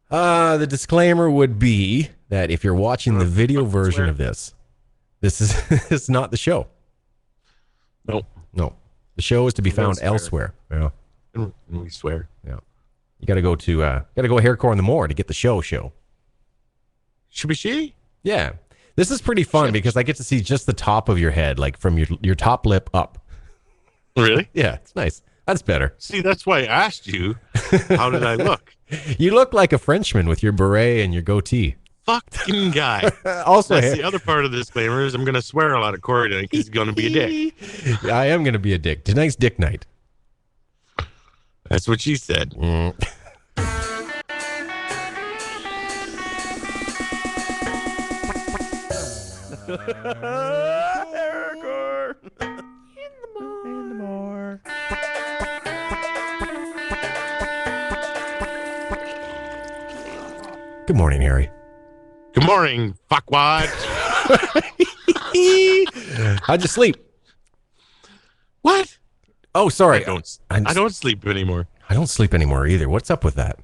The disclaimer would be that if you're watching the video version of this is this is not the show. Nope. No. The show is to be found elsewhere. Yeah. And we swear. Yeah. You got to go to HairCor in the Moor to get the show. Should be she? Yeah. This is pretty fun because I get to see just the top of your head, like from your top lip up. Really? Yeah, it's nice. That's better. See, that's why I asked you, how did I look? You look like a Frenchman with your beret and your goatee. Fucking guy. Also, that's the other part of the disclaimer is I'm going to swear a lot at Corey tonight because he's going to be a dick. I am going to be a dick. Tonight's dick night. That's what she said. HairCor. In the Moor. Good morning, Harry. Good morning, fuckwad. How'd you sleep? What? Oh, sorry. I don't sleep anymore. I don't sleep anymore either. What's up with that?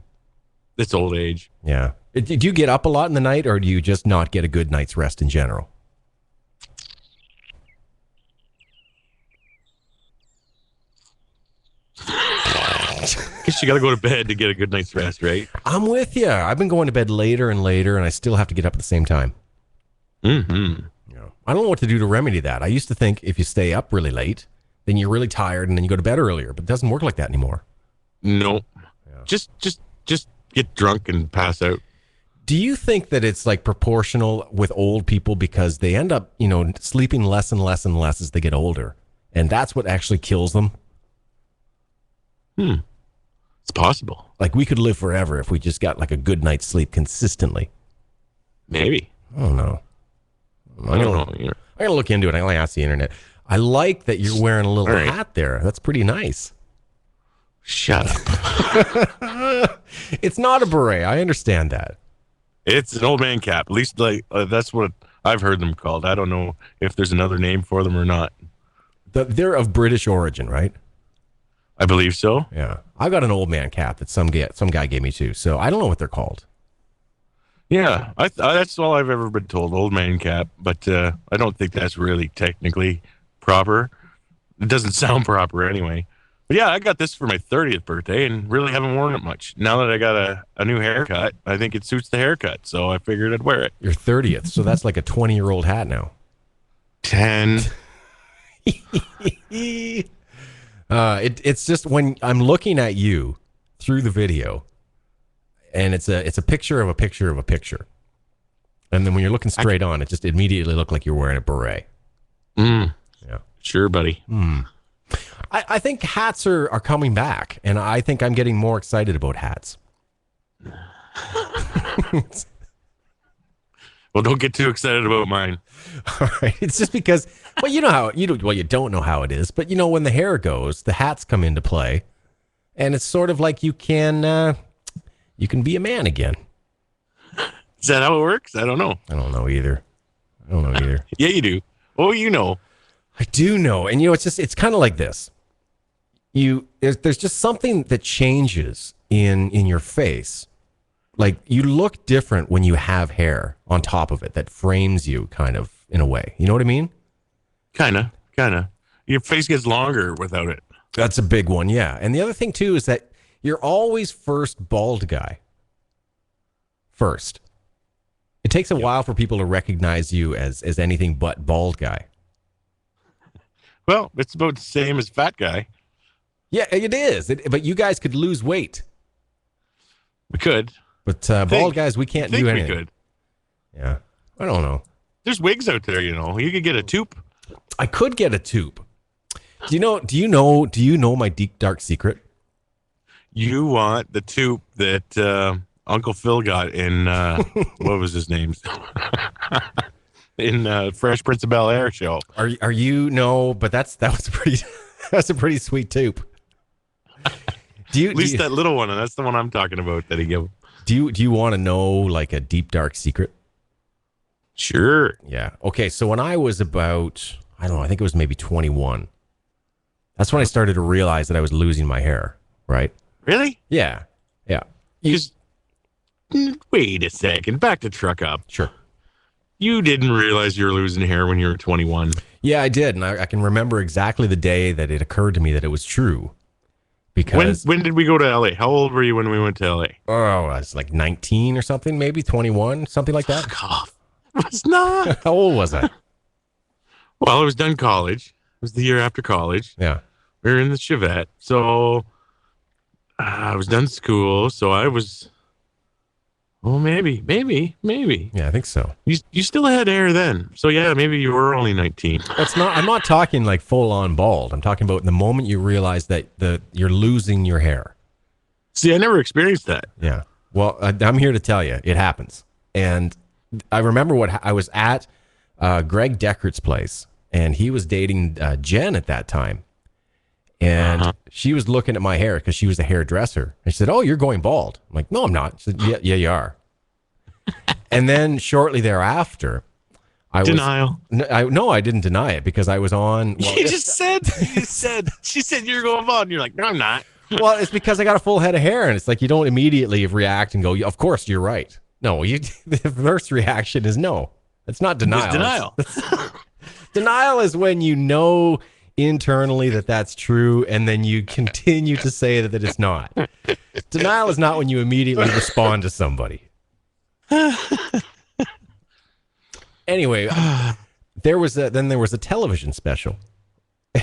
It's old age. Yeah. Do you get up a lot in the night, or do you just not get a good night's rest in general? Guess you got to go to bed to get a good night's rest, right? I'm with you. I've been going to bed later and later, and I still have to get up at the same time. Mm-hmm. Yeah. I don't know what to do to remedy that. I used to think if you stay up really late, then you're really tired, and then you go to bed earlier. But it doesn't work like that anymore. No. Yeah. Just get drunk and pass out. Do you think that it's like proportional with old people because they end up, sleeping less and less and less as they get older, and that's what actually kills them? It's possible. Like we could live forever if we just got like a good night's sleep consistently. Maybe. I don't know. I don't know. I'm gonna look into it. I'm gonna ask the internet. I like that you're wearing a little hat there. That's pretty nice. Shut up. It's not a beret. I understand that. It's an old man cap. At least that's what I've heard them called. I don't know if there's another name for them or not. They're of British origin, right? I believe so. Yeah. I got an old man cap that some guy gave me too. So I don't know what they're called. Yeah, that's all I've ever been told, old man cap. But I don't think that's really technically proper. It doesn't sound proper anyway. But yeah, I got this for my 30th birthday and really haven't worn it much. Now that I got a new haircut, I think it suits the haircut. So I figured I'd wear it. Your 30th. So that's like a 20-year-old hat now. 10. It's just when I'm looking at you through the video, and it's a picture of a picture of a picture, and then when you're looking straight on, it just immediately looked like you're wearing a beret. Yeah, sure, buddy. I think hats are coming back, and I think I'm getting more excited about hats. Well, don't get too excited about mine. All right, it's just because you know how you don't know how it is, but when the hair goes, the hats come into play, and it's sort of like you can be a man again. Is that how it works? I don't know. I don't know either. Yeah, you do. Oh, you know. I do know, and it's kind of like this. There's just something that changes in your face. Like you look different when you have hair on top of it that frames you kind of in a way. You know what I mean? Kind of. Your face gets longer without it. That's a big one, yeah. And the other thing too is that you're always first bald guy. First. It takes a while for people to recognize you as anything but bald guy. Well, it's about the same as fat guy. Yeah, it is. But you guys could lose weight. We could. But bald guys, we can't do anything. We could. Yeah. I don't know. There's wigs out there, You could get a tube. I could get a tube. Do you know my deep dark secret? You want the tube that Uncle Phil got in what was his name? In Fresh Prince of Bel-Air show. Are you no, but that's a pretty sweet tube. At least that little one, and that's the one I'm talking about that he gave. Do you want to know like a deep dark secret? Sure. Yeah. Okay, so when I was about, I don't know, I think it was maybe 21. That's when I started to realize that I was losing my hair, right? Really? Yeah. Yeah. wait a second. Back to truck up. Sure. You didn't realize you were losing hair when you were 21. Yeah, I did. And I can remember exactly the day that it occurred to me that it was true. Because When did we go to LA? How old were you when we went to LA? I was like 19 or something, maybe 21, something like that. Fuck off. It was not. How old was I? Well, I was done college. It was the year after college. Yeah. We were in the Chevette. So I was done school. So I was, maybe. Yeah, I think so. You still had hair then. So yeah, maybe you were only 19. I'm not talking like full on bald. I'm talking about the moment you realize that you're losing your hair. See, I never experienced that. Yeah. Well, I'm here to tell you, it happens. And I remember I was at Greg Deckert's place, and he was dating Jen at that time. And she was looking at my hair because she was a hairdresser. And she said, "Oh, you're going bald." I'm like, "No, I'm not." She said, Yeah, you are. And then shortly thereafter, Denial. I didn't deny it because I was on. Well, You said, she said you're going bald. And you're like, no, I'm not. well, it's because I got a full head of hair, and it's like you don't immediately react and go, "Of course, you're right." No, the first reaction is no. It's not denial. It's denial. Denial is when you know internally that that's true, and then you continue to say that it's not. Denial is not when you immediately respond to somebody. Anyway, there was a television special,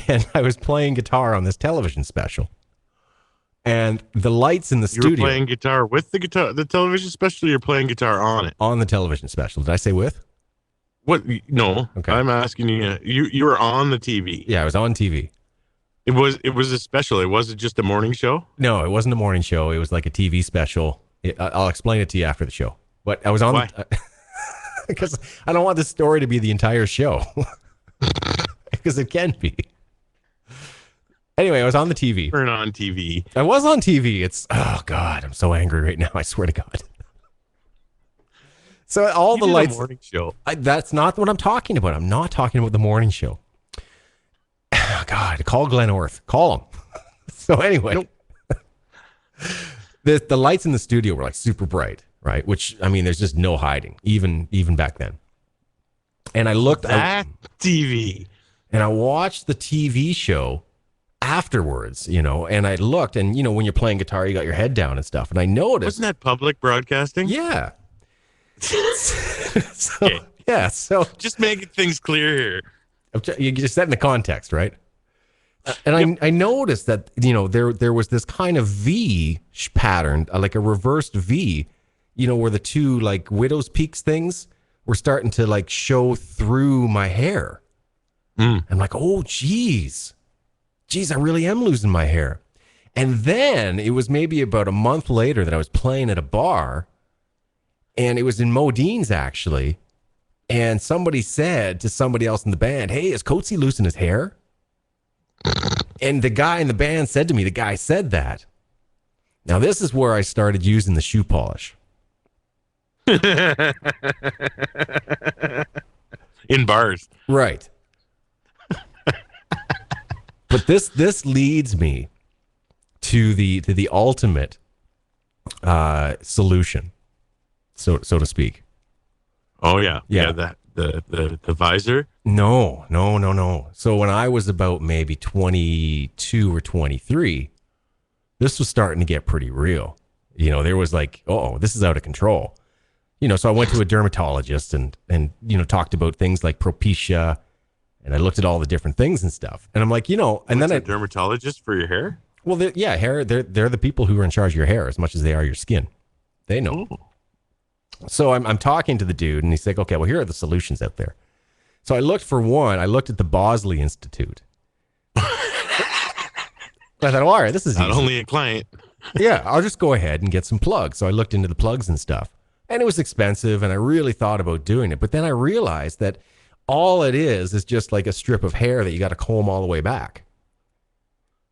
and I was playing guitar on this television special, and the lights in the You studio. were playing guitar with the television special. You're playing guitar on it. On the television special. Did I say with? What? No. Okay. I'm asking you. You were on the TV. Yeah, I was on TV. It was a special. It wasn't just a morning show. No, it wasn't a morning show. It was like a TV special. I'll explain it to you after the show. But I was on. Why? Because I don't want this story to be the entire show. Because it can be. Anyway, I was on the TV. Turn on TV. I was on TV. Oh God, I'm so angry right now. I swear to God. So all You the did a lights. morning show. That's not what I'm talking about. I'm not talking about the morning show. Oh, God, call Glenn Orth. Call him. So anyway, the lights in the studio were like super bright, right? Which, I mean, there's just no hiding, even back then. And I looked That TV. and I watched the TV show afterwards, and I looked, and when you're playing guitar, you got your head down and stuff, and I noticed. Wasn't that public broadcasting? Yeah. So, Okay. yeah. So Just making things clear here. you just set in the context, right? And I noticed that there was this kind of V pattern, like a reversed V, where the two like widow's peaks things were starting to like show through my hair. I'm like, oh geez, I really am losing my hair. And then it was maybe about a month later that I was playing at a bar, and it was in Modine's actually. And somebody said to somebody else in the band, "Hey, is Coatsy losing his hair?" And the guy in the band said to me, the guy said that. Now, this is where I started using the shoe polish. In bars. Right. But this leads me to the ultimate solution, so to speak. Oh yeah. Yeah. That the visor. No. So when I was about maybe 22 or 23, this was starting to get pretty real. There was like, oh, this is out of control. So I went to a dermatologist and talked about things like Propecia, and I looked at all the different things and stuff. And I'm like, and then a dermatologist for your hair? Well, hair, they're the people who are in charge of your hair as much as they are your skin. They know. Ooh. So I'm talking to the dude, and he's like, okay, well, here are the solutions out there. So I looked for one. I looked at the Bosley Institute. I thought, all right, this is Not easy. only a client. Yeah, I'll just go ahead and get some plugs. So I looked into the plugs and stuff. And it was expensive, and I really thought about doing it. But then I realized that all it is just like a strip of hair that you got to comb all the way back.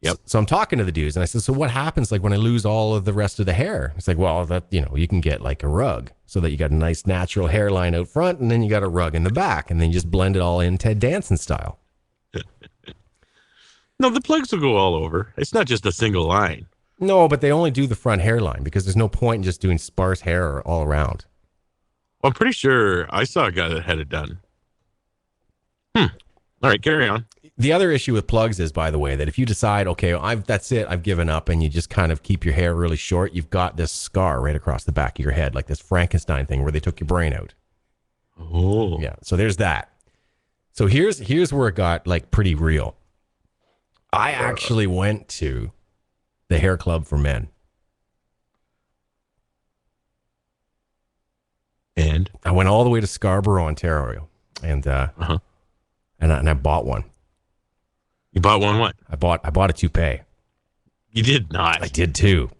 Yep. So I'm talking to the dudes, and I said, so what happens like when I lose all of the rest of the hair? It's like, well, that you can get like a rug so that you got a nice natural hairline out front, and then you got a rug in the back, and then you just blend it all in Ted Danson style. No, the plugs will go all over. It's not just a single line. No, but they only do the front hairline because there's no point in just doing sparse hair all around. Well, I'm pretty sure I saw a guy that had it done. All right, carry on. The other issue with plugs is, by the way, that if you decide, okay, that's it, I've given up, and you just kind of keep your hair really short, you've got this scar right across the back of your head, like this Frankenstein thing where they took your brain out. Oh. Yeah, so there's that. So here's where it got like pretty real. I actually went to the hair club for men. And I went all the way to Scarborough, Ontario, and I bought one. You bought one what? I bought a toupee. You did not. I did too.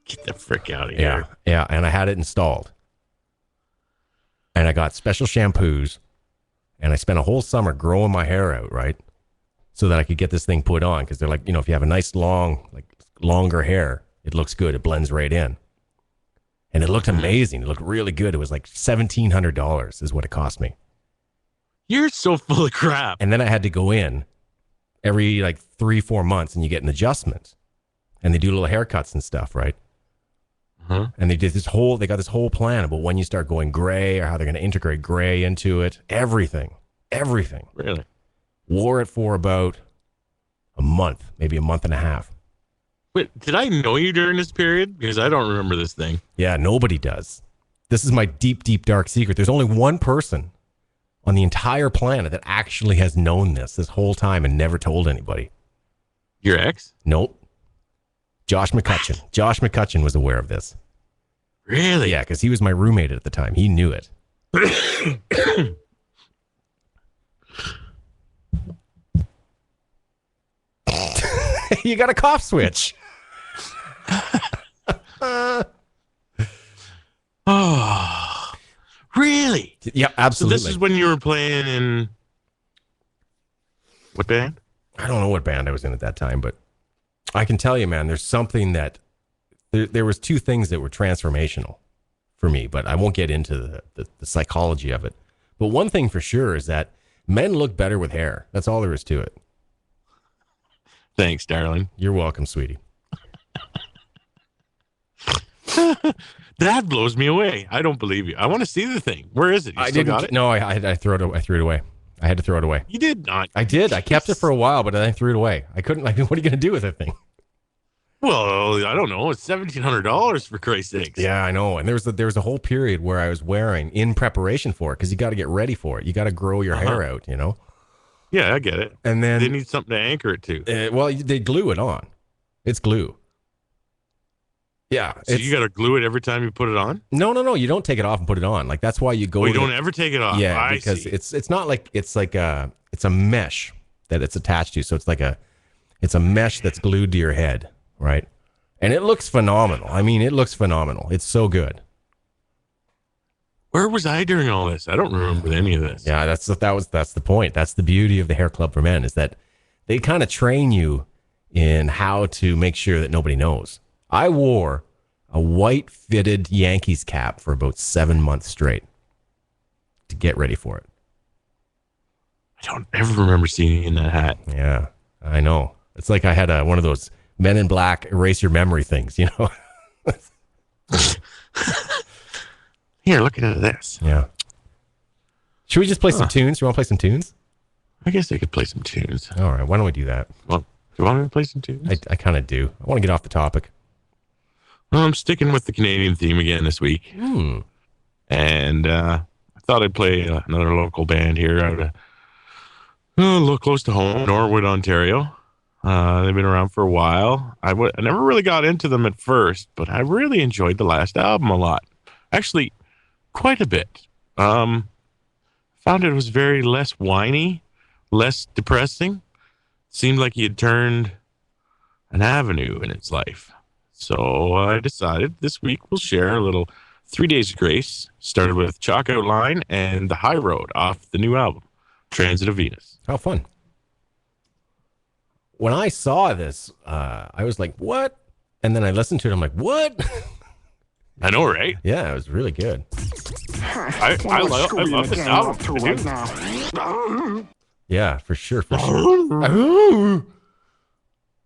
Get the frick out of Yeah, here. yeah, and I had it installed. And I got special shampoos, and I spent a whole summer growing my hair out, right? So that I could get this thing put on, because they're like, if you have a nice longer hair, it looks good. It blends right in. And it looked amazing. It looked really good. It was like $1,700 is what it cost me. You're so full of crap. And then I had to go in every 3-4 months, and you get an adjustment. And they do little haircuts and stuff, right? And they got this whole plan about when you start going gray, or how they're going to integrate gray into it. Everything. Really? Wore it for about a month, maybe a month and a half. Wait, did I know you during this period? Because I don't remember this thing. Yeah, nobody does. This is my deep, deep, dark secret. There's only one person on the entire planet that actually has known this whole time and never told anybody. Your ex? Nope. Josh McCutcheon. Josh McCutcheon was aware of this. Really? Yeah, because he was my roommate at the time. He knew it. You got a cough switch. Oh, really? Yeah, absolutely. So this is when you were playing in what band? I don't know what band I was in at that time, but I can tell you, man, there's something that there was two things that were transformational for me, but I won't get into the psychology of it. But one thing for sure is that men look better with hair. That's all there is to it. Thanks, darling. You're welcome, sweetie. That blows me away. I don't believe you. I want to see the thing. Where is it? You still got it? No, I threw it away. I had to throw it away. You did not. I did. I kept it for a while, but then I threw it away. I couldn't. What are you going to do with that thing? Well, I don't know. It's $1,700 for Christ's sakes. Yeah, I know. And there was a whole period where I was wearing in preparation for it, because you got to get ready for it. You got to grow your hair out, Yeah, I get it. And then they need something to anchor it to. Well, they glue it on. It's glue. Yeah. So you got to glue it every time you put it on? No. You don't take it off and put it on. Like, that's why you go. You don't ever take it off. Yeah, because it's not like it's a mesh that it's attached to. So it's a mesh that's glued to your head, right? And it looks phenomenal. I mean, it looks phenomenal. It's so good. Where was I during all this? I don't remember any of this. Yeah, that's the point. That's the beauty of the Hair Club for Men, is that they kind of train you in how to make sure that nobody knows. I wore a white fitted Yankees cap for about 7 months straight to get ready for it. I don't ever remember seeing you in that hat. Yeah, I know. It's like I had one of those Men in Black erase your memory things, Here, look at this. Yeah. Should we just play some tunes? You want to play some tunes? I guess I could play some tunes. All right. Why don't we do that? Well, do you want me to play some tunes? I kind of do. I want to get off the topic. Well, I'm sticking with the Canadian theme again this week. And I thought I'd play another local band here out of a little close to home, Norwood, Ontario. They've been around for a while. I never really got into them at first, but I really enjoyed the last album a lot. Actually, quite a bit. Found it was very less whiny, less depressing. Seemed like he had turned an avenue in his life. So I decided this week we'll share a little 3 Days of Grace. Started with Chalk Outline and The High Road off the new album, Transit of Venus. How fun. When I saw this, I was like, what? And then I listened to it. I'm like, what? I know, right? Yeah, it was really good. I love this album. Yeah, for sure.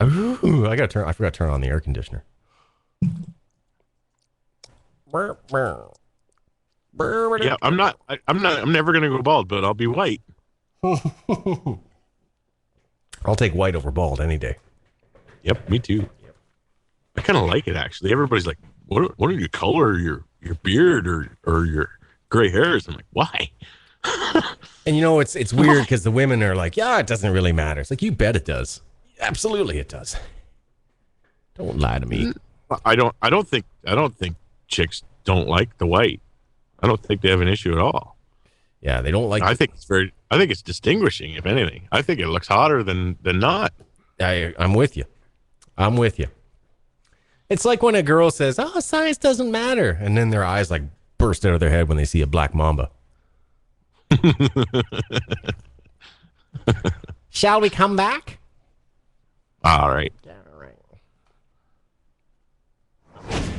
Ooh, I forgot to turn on the air conditioner. Yeah, I'm never gonna go bald, but I'll be white. I'll take white over bald any day. Yep, me too. I kind of like it actually. Everybody's like, "What do you color your beard or your gray hairs?" I'm like, "Why?" And it's weird because the women are like, "Yeah, it doesn't really matter." It's like, you bet it does. Absolutely, it does. Don't lie to me. I don't think chicks don't like the white. I don't think they have an issue at all. Yeah, they don't like. I think it's distinguishing. If anything, I think it looks hotter than not. I'm with you. I'm with you. It's like when a girl says, "Oh, size doesn't matter," and then their eyes like burst out of their head when they see a black mamba. Shall we come back? All right.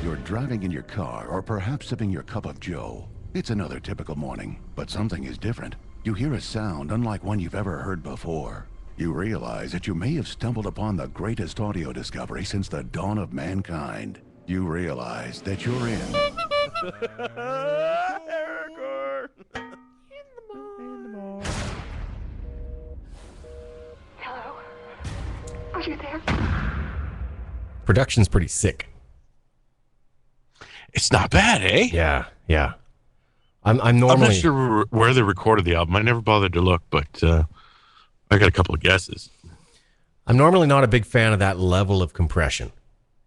You're driving in your car or perhaps sipping your cup of joe. It's another typical morning, but something is different. You hear a sound unlike one you've ever heard before. You realize that you may have stumbled upon the greatest audio discovery since the dawn of mankind. You realize that you're in HairCor. Hello? Are you there? Production's pretty sick. It's not bad, eh? Yeah. I'm I'm normally. not sure where they recorded the album. I never bothered to look, but I got a couple of guesses. I'm normally not a big fan of that level of compression,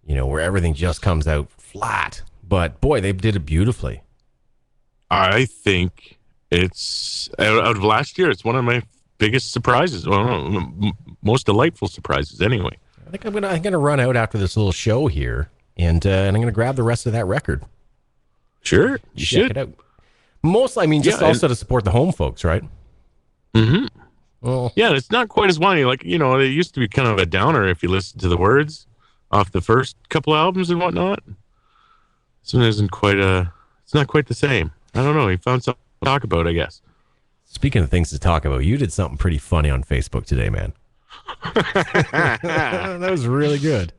where everything just comes out flat. But boy, they did it beautifully. I think it's out of last year. It's one of my biggest surprises. Well, no, most delightful surprises, anyway. I think I'm gonna run out after this little show here, and I'm gonna grab the rest of that record. Sure, you Check should. it out. Mostly, I mean, just also to support the home folks, right? Mm-hmm. Well, Yeah, it's not quite as whiny. Like, it used to be kind of a downer if you listen to the words off the first couple albums and whatnot. This one isn't it's not quite the same. I don't know. He found something to talk about, I guess. speaking of things to talk about, you did something pretty funny on Facebook today, man. That was really good.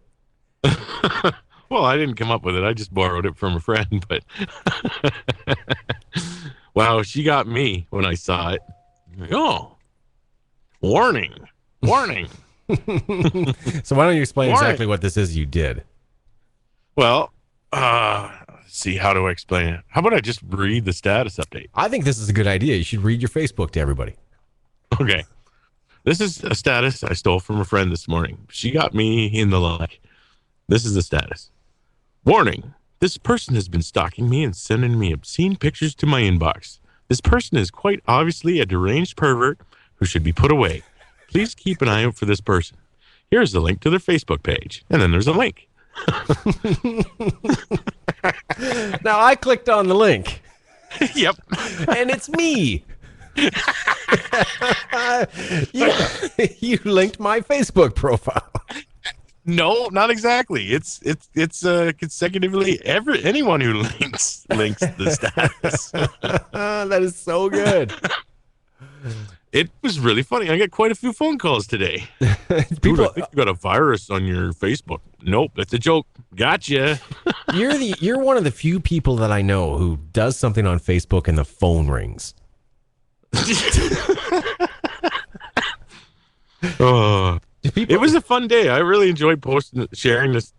Well, I didn't come up with it. I just borrowed it from a friend, but wow, she got me when I saw it. Like, oh, warning. So why don't you explain exactly what this is you did? Well, let's see, how do I explain it? How about I just read the status update? I think this is a good idea. You should read your Facebook to everybody. Okay. This is a status I stole from a friend this morning. She got me in the like. This is the status. Warning. This person has been stalking me and sending me obscene pictures to my inbox. This person is quite obviously a deranged pervert who should be put away. Please keep an eye out for this person. Here's the link to their Facebook page. And then there's a link. Now, I clicked on the link. Yep. And it's me. You linked my Facebook profile. No, not exactly. It's consecutively anyone who links the status. That is so good. It was really funny. I got quite a few phone calls today. Dude, I think you got a virus on your Facebook. Nope, that's a joke. Gotcha. You're one of the few people that I know who does something on Facebook and the phone rings. Oh, it was a fun day. I really enjoyed sharing this.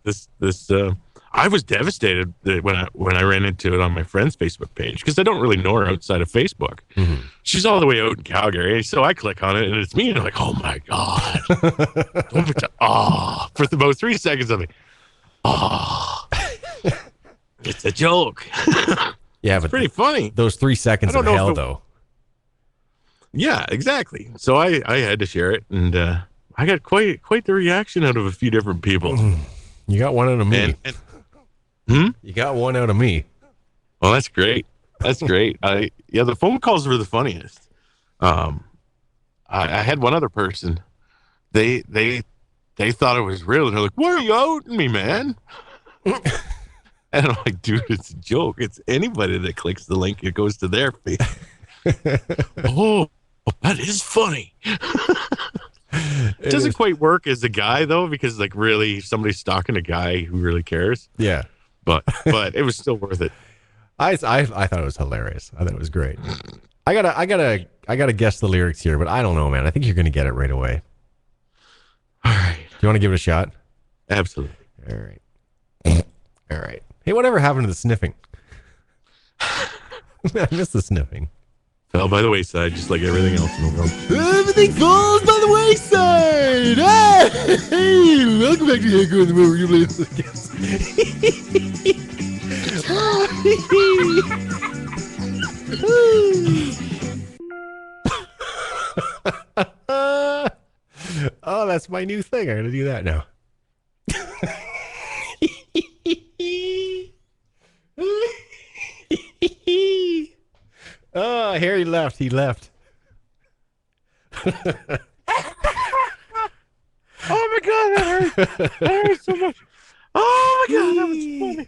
I was devastated when I ran into it on my friend's Facebook page because I don't really know her outside of Facebook. Mm-hmm. She's all the way out in Calgary, so I click on it and it's me, and I'm like, "Oh my god!" For about 3 seconds, I'm like, "Oh, it's a joke." Yeah, it's but pretty funny. Those 3 seconds of hell, though. Yeah, exactly. So I had to share it, and I got quite the reaction out of a few different people. You got one out of me. You got one out of me. Well, that's great. That's great. The phone calls were the funniest. I had one other person. They thought it was real, and they're like, "Why are you outing me, man?" And I'm like, "Dude, it's a joke. It's anybody that clicks the link, it goes to their feed." Oh, that is funny. It doesn't quite work as a guy though, because like really, if somebody's stalking a guy who really cares. Yeah. But it was still worth it. I thought it was hilarious. I thought it was great. I gotta guess the lyrics here, but I don't know, man. I think you're gonna get it right away. All right. Do you want to give it a shot? Absolutely. All right. All right. Hey, whatever happened to the sniffing? I miss the sniffing. Fell by the wayside, just like everything else in the world. Everything falls by the wayside. Hey, welcome back to HairCor in the movie. You listen. Oh, that's my new thing. I'm gonna do that now. Oh, Harry left. He left. Oh my god, that hurt! That hurt so much. Oh my god, that was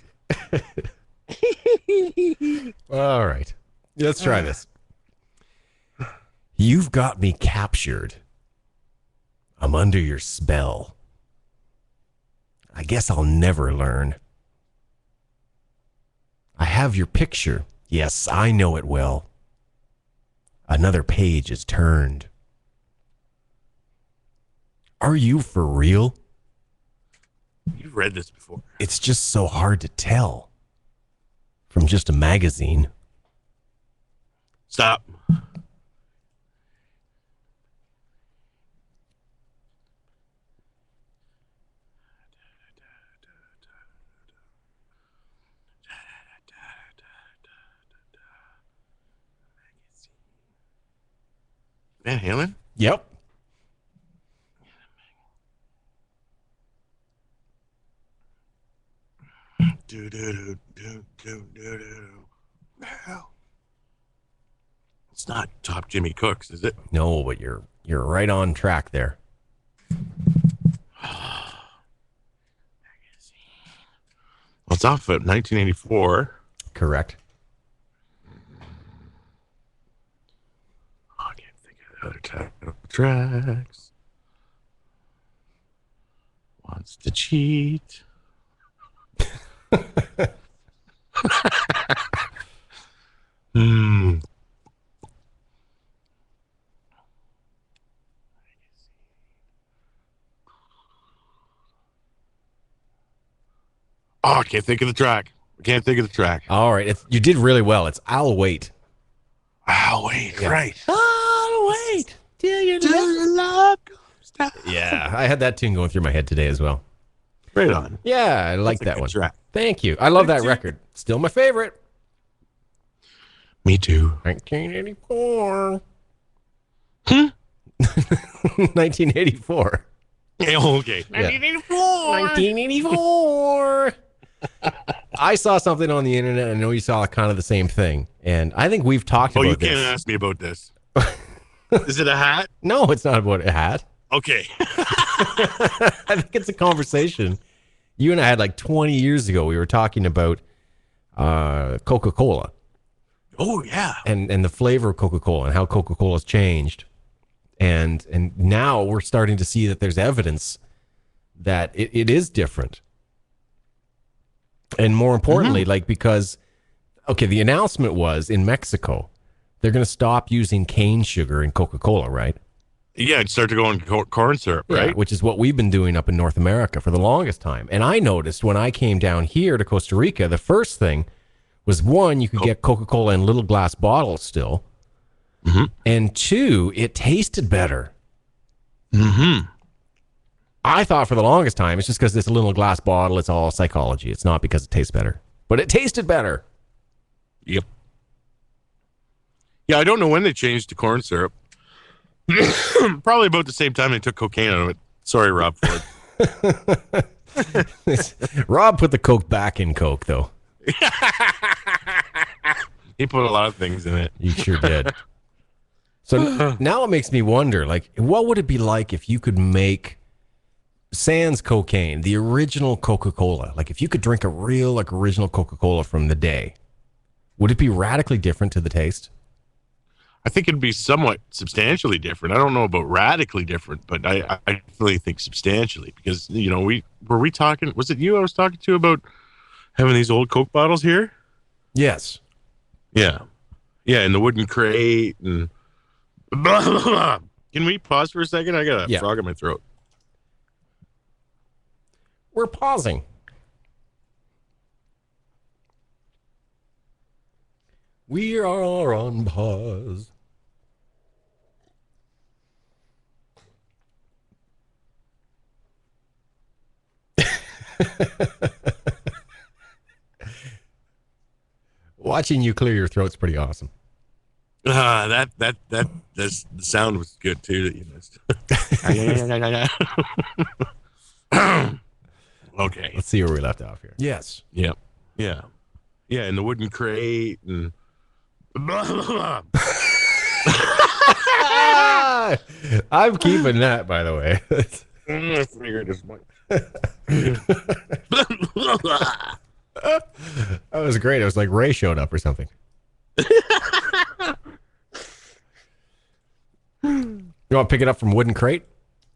funny. All right. Let's try this. You've got me captured. I'm under your spell. I guess I'll never learn. I have your picture. Yes, I know it well. Another page is turned. Are you for real? You've read this before. It's just so hard to tell from just a magazine. Stop. Van Halen? Yep. Do, do, do, do, do, do, do. Wow. It's not Top Jimmy Cooks, is it? No, but you're right on track there. Well, it's off at 1984. Correct. Oh, I can't think of the other title tracks. Wants to cheat. Hmm. Oh, I can't think of the track. I can't think of the track. All right. You did really well. It's I'll Wait. Oh, wait, Yeah. right. I'll wait till your love comes down. Yeah, I had that tune going through my head today as well. Right on. Yeah, I like That's a that good one. track. Thank you. I love that record. Still my favorite. Me too. 1984. 1984. Yeah, okay. Yeah. 1984. I saw something on the internet. I know you saw kind of the same thing. And I think we've talked Oh, about you this. can't ask me about this. Is it a hat? No, it's not about a hat. Okay. I think it's a conversation you and I had like 20 years ago. We were talking about Coca-Cola. Oh, yeah. And the flavor of Coca-Cola and how Coca-Cola's changed. And now we're starting to see that there's evidence that it is different. And more importantly, like because, okay, the announcement was in Mexico, they're going to stop using cane sugar in Coca-Cola, right? Yeah, it started to go on corn syrup, right? Yeah, which is what we've been doing up in North America for the longest time. And I noticed when I came down here to Costa Rica, the first thing was, one, you could get Coca-Cola in little glass bottles still. Mm-hmm. And two, it tasted better. Mm-hmm. I thought for the longest time, it's just because it's a little glass bottle, it's all psychology. It's not because it tastes better. But it tasted better. Yep. Yeah, I don't know when they changed to corn syrup. Probably about the same time they took cocaine out of it. Sorry, Rob Ford. Rob put the Coke back in Coke, though. He put a lot of things in it. You sure did. So now it makes me wonder, like, what would it be like if you could make sans cocaine, the original Coca-Cola? Like, if you could drink a real, like, original Coca-Cola from the day, would it be radically different to the taste? I think it'd be somewhat substantially different. I don't know about radically different, but I definitely think substantially because, you know, we talking, was it you I was talking to about having these old Coke bottles here? Yes. Yeah. Yeah, in the wooden crate and blah, blah, blah. Can we pause for a second? I got a frog in my throat. We're pausing. We are on pause. Watching you clear your throat's pretty awesome. The sound was good too that you missed. Okay. Let's see where we left off here. Yes. Yep. Yeah. Yeah, in the wooden crate and blah, blah, blah. I'm keeping that, by the way. I figured as much. That was great. It was like Ray showed up or something. You want to pick it up from wooden crate?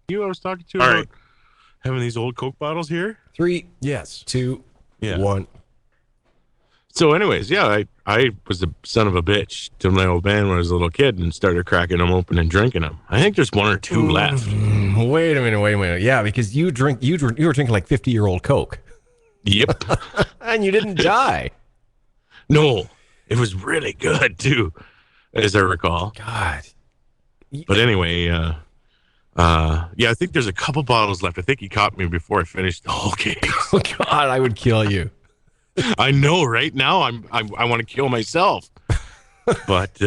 You I was talking to about having these old Coke bottles here? 3, yes. 2, Yeah. 1. So anyways, yeah, I was the son of a bitch to my old man when I was a little kid and started cracking them open and drinking them. I think there's 1 or 2 left. Wait a minute. Yeah, because you were drinking like 50-year-old Coke. Yep. And you didn't die. No, it was really good too, as I recall. God. But anyway, yeah, I think there's a couple bottles left. I think he caught me before I finished the whole case. Oh God, I would kill you. I know, right? Now I want to kill myself. But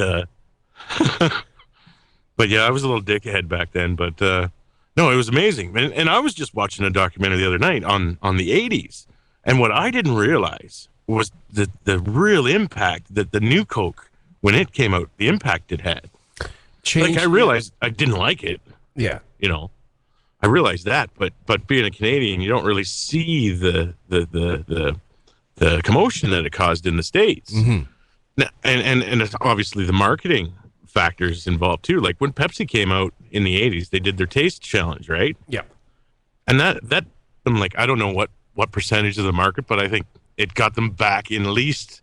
but yeah, I was a little dickhead back then. But no, it was amazing. And I was just watching a documentary the other night on the 80s. And what I didn't realize was the real impact that the new Coke, when it came out, the impact it had. Changed, like I realized I didn't like it. Yeah. You know, I realized that, but being a Canadian, you don't really see the commotion that it caused in the States. Mm-hmm. Now, and it's obviously the marketing factors involved too. Like when Pepsi came out in the 80s, they did their taste challenge, right? Yeah. And that I'm like, I don't know what percentage of the market, but I think it got them back in least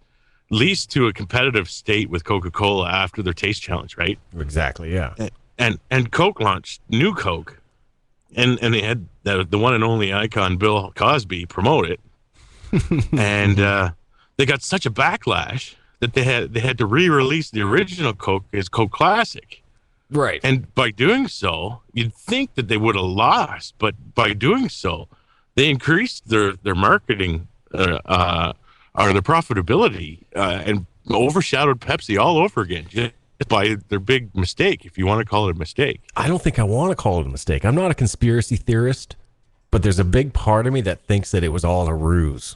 to a competitive state with Coca-Cola after their taste challenge, right? Exactly, yeah. And Coke launched New Coke, and they had the one and only icon Bill Cosby promote it, and they got such a backlash that they had to re-release the original Coke as Coke Classic. Right. And by doing so, you'd think that they would have lost, but by doing so, they increased their marketing or their profitability and overshadowed Pepsi all over again just by their big mistake, if you want to call it a mistake. I don't think I want to call it a mistake. I'm not a conspiracy theorist, but there's a big part of me that thinks that it was all a ruse.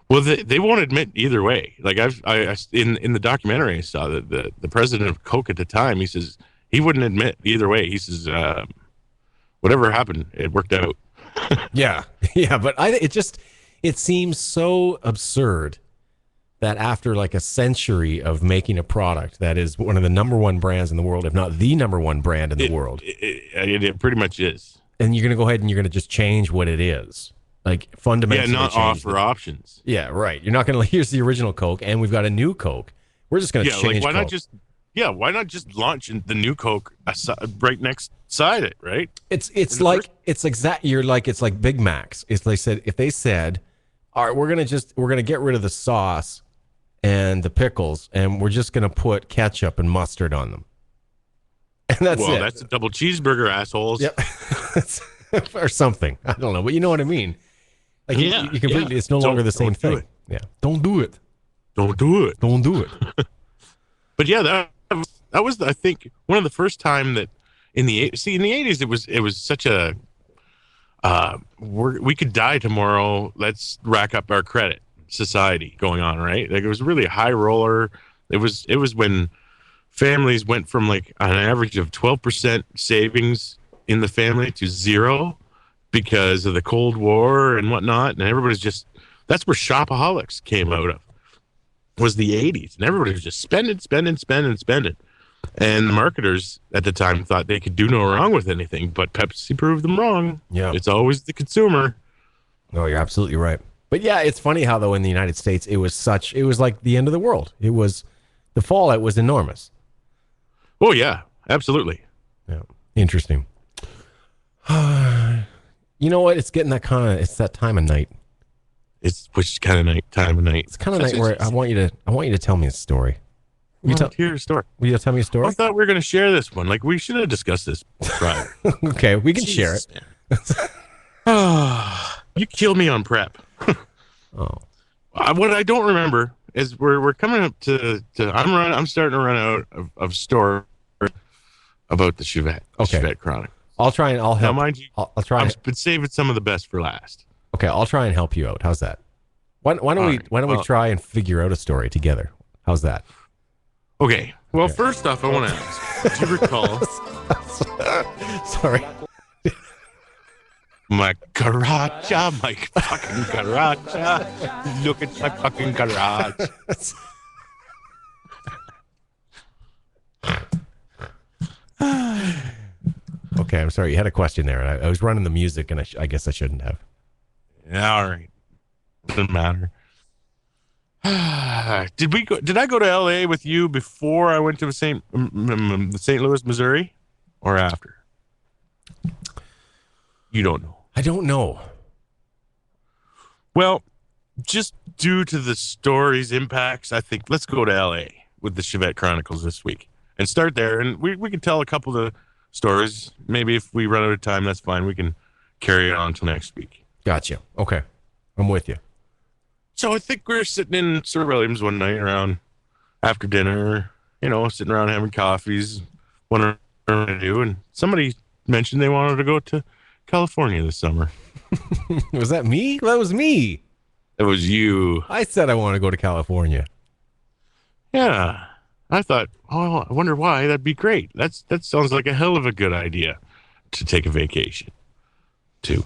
Well, they won't admit either way. Like I in the documentary I saw that the president of Coke at the time, he says he wouldn't admit either way. He says whatever happened, it worked out. Yeah, but it seems so absurd that after like a century of making a product that is one of the number one brands in the world, if not the number one brand in the world, it pretty much is. And you're going to go ahead and you're going to just change what it is, like fundamentally. Yeah, not offer options. Yeah, right. You're not going to. Here's the original Coke, and we've got a new Coke. We're just going to change. Like Coke. why not just launch the new Coke right next side it, right? It's like Big Macs. If they said, all right, we're gonna get rid of the sauce and the pickles, and we're just gonna put ketchup and mustard on them, and that's it. That's a double cheeseburger, assholes. Yep. Or something. I don't know, but you know what I mean. Like you completely. It's no longer the same thing. Yeah. Don't do it. Don't do it. Don't do it. But yeah, that was I think one of the first time that in the 80s it was such a we could die tomorrow, let's rack up our credit society going on, right? Like it was really a high roller. It was when families went from like an average of 12% savings in the family to 0 because of the Cold War and whatnot, and everybody's just, that's where shopaholics came out of, was the 80s, and everybody was just spending. And the marketers at the time thought they could do no wrong with anything, but Pepsi proved them wrong. Yeah. It's always the consumer. No, you're absolutely right. But yeah, it's funny how though in the United States it was like the end of the world. It was the fallout was enormous. Oh yeah, absolutely. Yeah, interesting. You know what? It's getting that it's that time of night. It's which kind of time of night. It's kind of night where I want you to tell me a story. Hear a story. Will you tell me a story? I thought we were going to share this one. Like we should have discussed this prior. Okay, we can share it. You killed me on prep. Oh, What I don't remember is we're coming up to I'm starting to run out of story about the Chevette. Okay. Chevette Chronic. I'll try and I'll help. Now, mind you, I'll try. I've been saving some of the best for last. Okay, I'll try and help you out. How's that? Why don't we try and figure out a story together? How's that? Okay. Well, first off, I want to ask, do you recall Sorry. my garage? My fucking garage. Look at my fucking garage. Okay, I'm sorry. You had a question there. I was running the music, and I guess I shouldn't have. Yeah, all right. Doesn't matter. Did I go to LA with you before I went to St. Louis, Missouri, or after? You don't know. I don't know. Well, just due to the story's impacts, I think let's go to LA with the Chevette Chronicles this week and start there. And we can tell a couple of the stories. Maybe if we run out of time, that's fine. We can carry it on until next week. Gotcha. Okay. I'm with you. So I think we're sitting in Sir Williams one night around after dinner, sitting around having coffees, wondering what to do. And somebody mentioned they wanted to go to California this summer. Was that me? That was me. It was you. I said I want to go to California. Yeah. I thought, I wonder why. That'd be great. That sounds like a hell of a good idea to take a vacation too.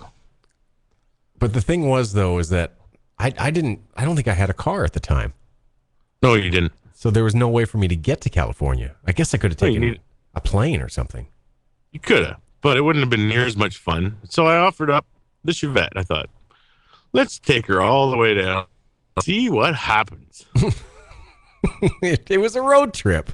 But the thing was, though, is that I don't think I had a car at the time. No, you didn't. So there was no way for me to get to California. I guess I could have No, taken a plane or something. You could have, but it wouldn't have been near as much fun. So I offered up the Chevette. I thought, let's take her all the way down, see what happens. It was a road trip.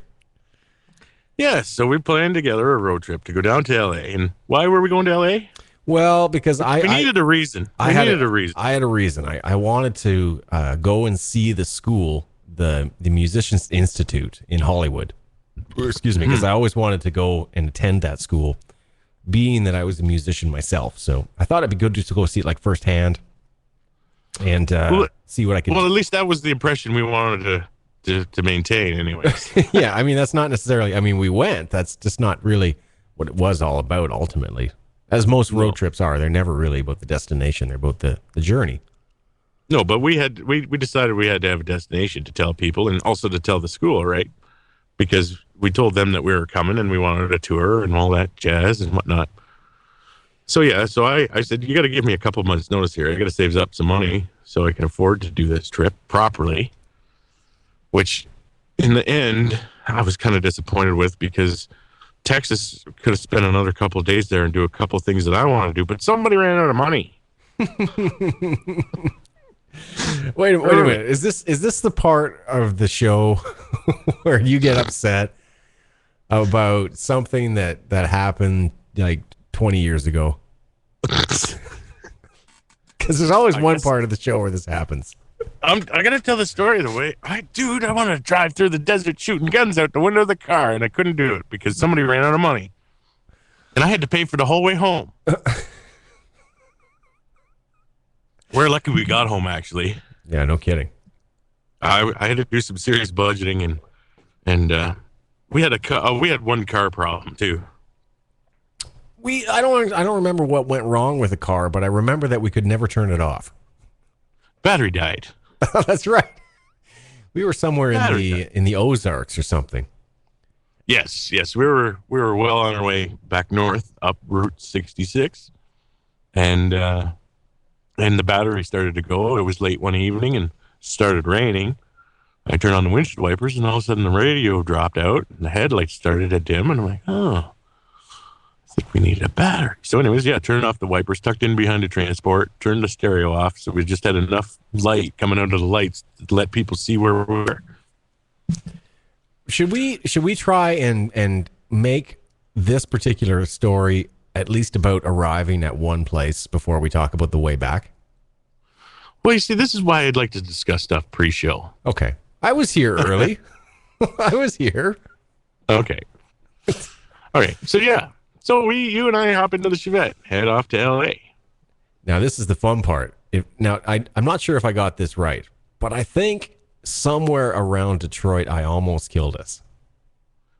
Yes, so we planned together a road trip to go down to LA. And why were we going to LA? Well, because we needed a reason. I had a reason. I had a reason. I wanted to go and see the school, the Musicians Institute in Hollywood. Excuse me, because I always wanted to go and attend that school, being that I was a musician myself. So I thought it'd be good just to go see it like firsthand and see what I could. Well, at least that was the impression we wanted to maintain, anyways. Yeah, I mean that's not necessarily. I mean we went. That's just not really what it was all about ultimately. As most road trips are, they're never really about the destination. They're about the journey. No, but we decided we had to have a destination to tell people and also to tell the school, right? Because we told them that we were coming and we wanted a tour and all that jazz and whatnot. So yeah, so I said, you got to give me a couple months notice here. I got to save up some money so I can afford to do this trip properly, which in the end, I was kind of disappointed with because Texas could have spent another couple of days there and do a couple of things that I want to do, but somebody ran out of money. Wait a minute. Is this the part of the show where you get upset about something that happened like 20 years ago? Because there's always one part of the show where this happens. I gotta tell the story the way I want to drive through the desert shooting guns out the window of the car, and I couldn't do it because somebody ran out of money, and I had to pay for the whole way home. We're lucky we got home, actually. Yeah, no kidding. I had to do some serious budgeting, and we had one car problem too. I don't remember what went wrong with the car, but I remember that we could never turn it off. Battery died. That's right. We were somewhere in the Ozarks or something. Yes, we were well on our way back north up Route 66, and the battery started to go. It was late one evening and started raining, I turned on the windshield wipers, and all of a sudden the radio dropped out, and the headlights started to dim, and I'm like, oh, I think we need a battery. So anyways, yeah, turned off the wipers, tucked in behind the transport, turned the stereo off, so we just had enough light coming out of the lights to let people see where we were. Should we try and make this particular story at least about arriving at one place before we talk about the way back? Well, you see, this is why I'd like to discuss stuff pre-show. Okay. I was here early. I was here. Okay. All right. So, yeah. So, you and I hop into the Chevette, head off to L.A. Now, this is the fun part. I'm not sure if I got this right, but I think somewhere around Detroit, I almost killed us.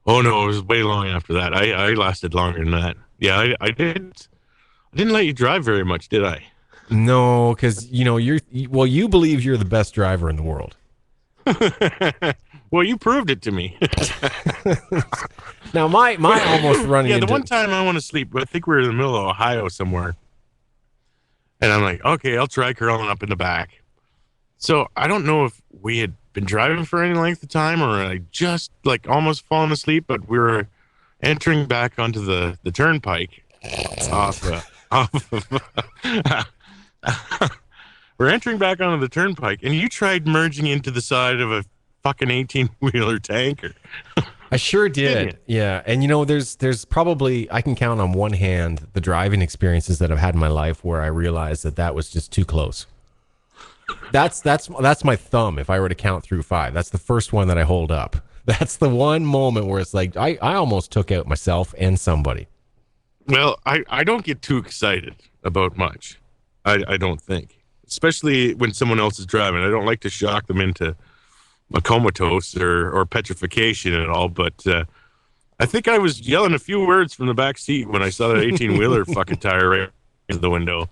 Oh, no, it was way long after that. I lasted longer than that. Yeah, I didn't let you drive very much, did I? No, because, you believe you're the best driver in the world. Well, you proved it to me. Now, my almost running the into... one time I want to sleep, I think we were in the middle of Ohio somewhere. And I'm like, okay, I'll try curling up in the back. So I don't know if we had been driving for any length of time or I just almost fallen asleep, but we were entering back onto the turnpike we're entering back onto the turnpike, and you tried merging into the side of a fucking 18-wheeler tanker. I sure did. Yeah. And there's probably, I can count on one hand the driving experiences that I've had in my life where I realized that was just too close. That's my thumb. If I were to count through 5, that's the first one that I hold up. That's the one moment where it's like, I almost took out myself and somebody. Well, I don't get too excited about much. I don't think. Especially when someone else is driving. I don't like to shock them into a comatose or petrification at all, but I think I was yelling a few words from the back seat when I saw that 18-wheeler fucking tire right into the window.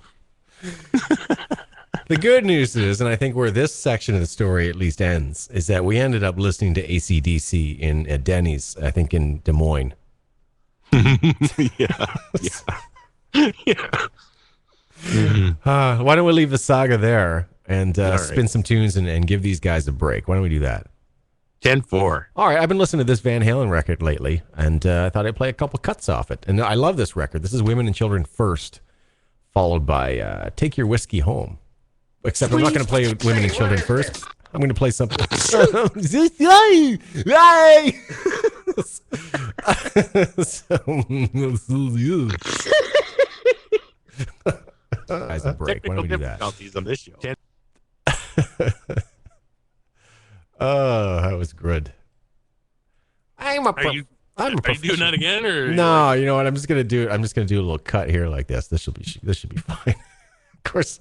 The good news is, and I think where this section of the story at least ends, is that we ended up listening to AC/DC at Denny's, I think in Des Moines. Yeah. Why don't we leave the saga there and right. spin some tunes and give these guys a break? Why don't we do that? 10-4. All right, I've been listening to this Van Halen record lately, and I thought I'd play a couple cuts off it. And I love this record. This is Women and Children First, followed by Take Your Whiskey Home. Except I'm not going to play Women and Children First. I'm going to play something. Guys, a break. Why don't we do that? On this show. Oh, that was good. Are you doing that again, or no? You know what? I'm just gonna do a little cut here like this. This should be fine. Of course.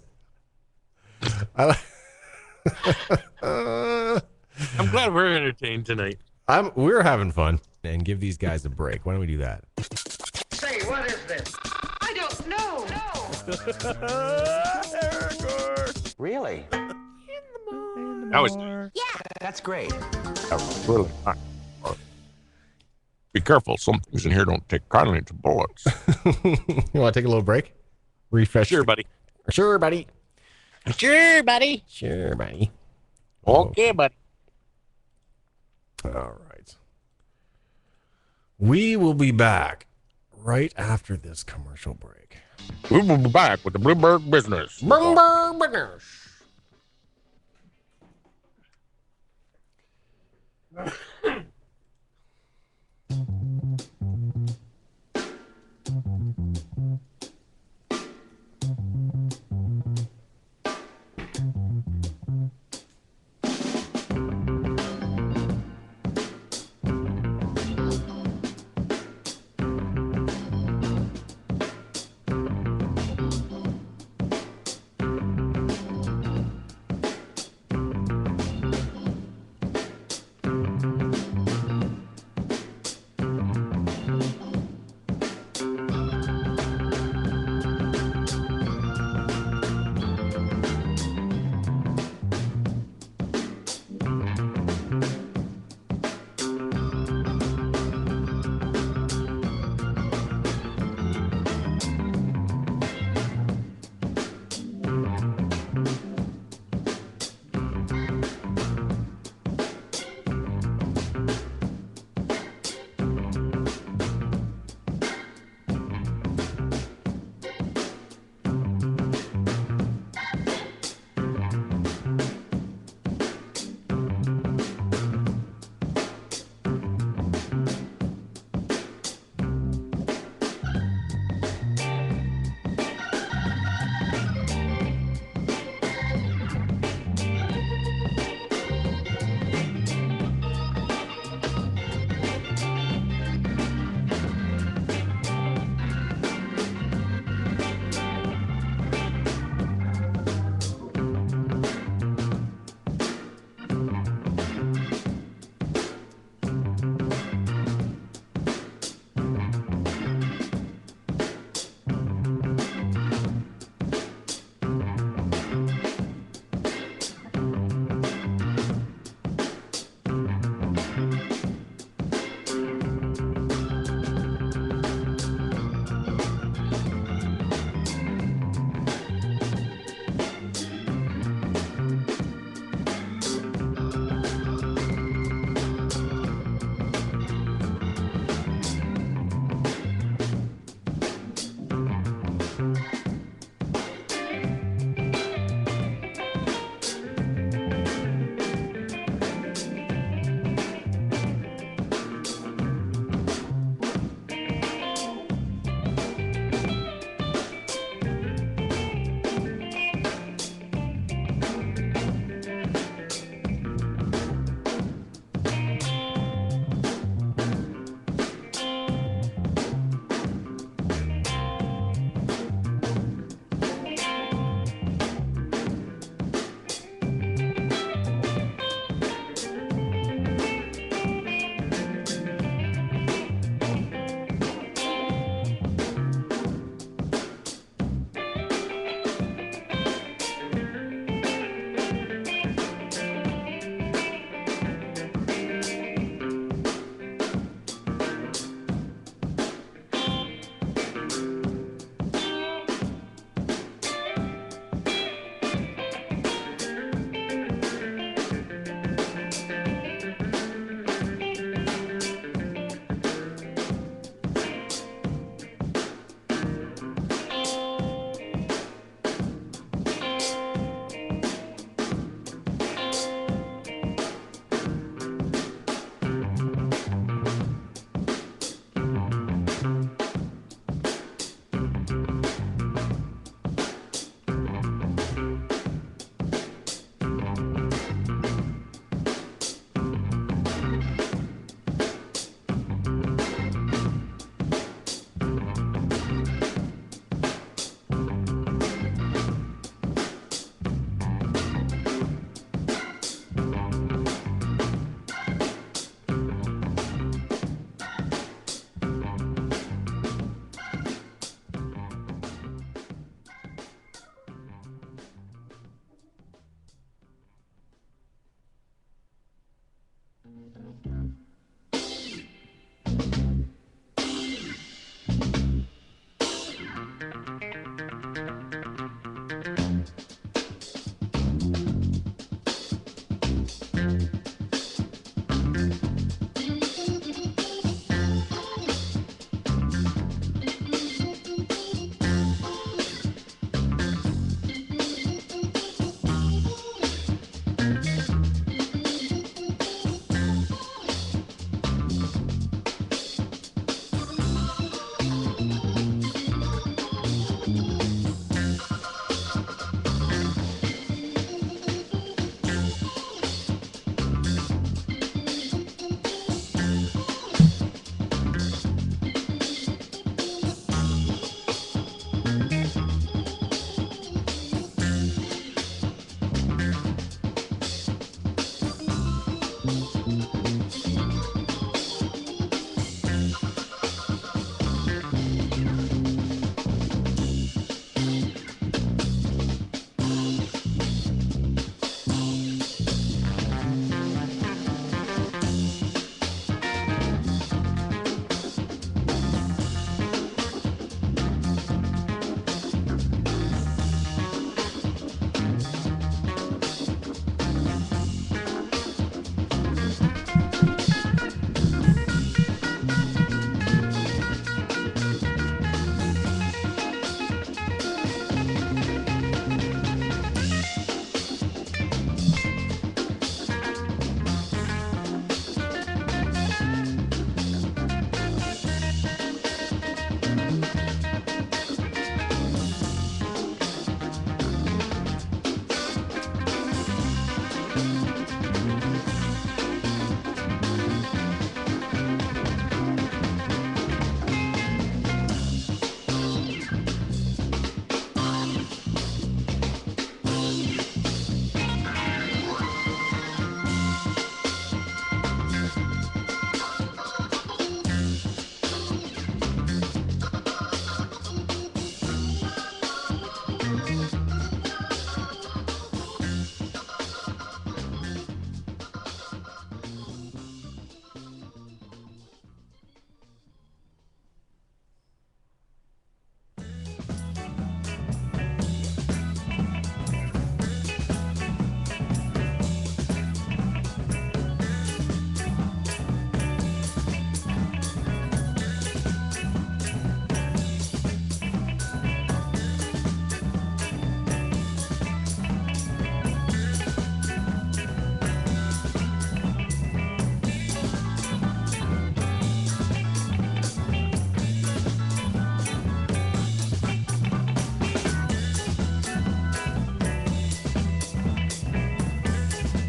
I'm glad we're entertained tonight. We're having fun, and give these guys a break. Why don't we do that? Say, what is this? I don't know. HairCor. Really? That was That's great. really nice. Be careful. Some things in here don't take kindly to bullets. You want to take a little break? Refresh. Sure, buddy. Sure, buddy. Sure, buddy. Sure, buddy. Okay, buddy. All right. We will be back right after this commercial break. We will be back with the Bluebird Business. Bluebird Business.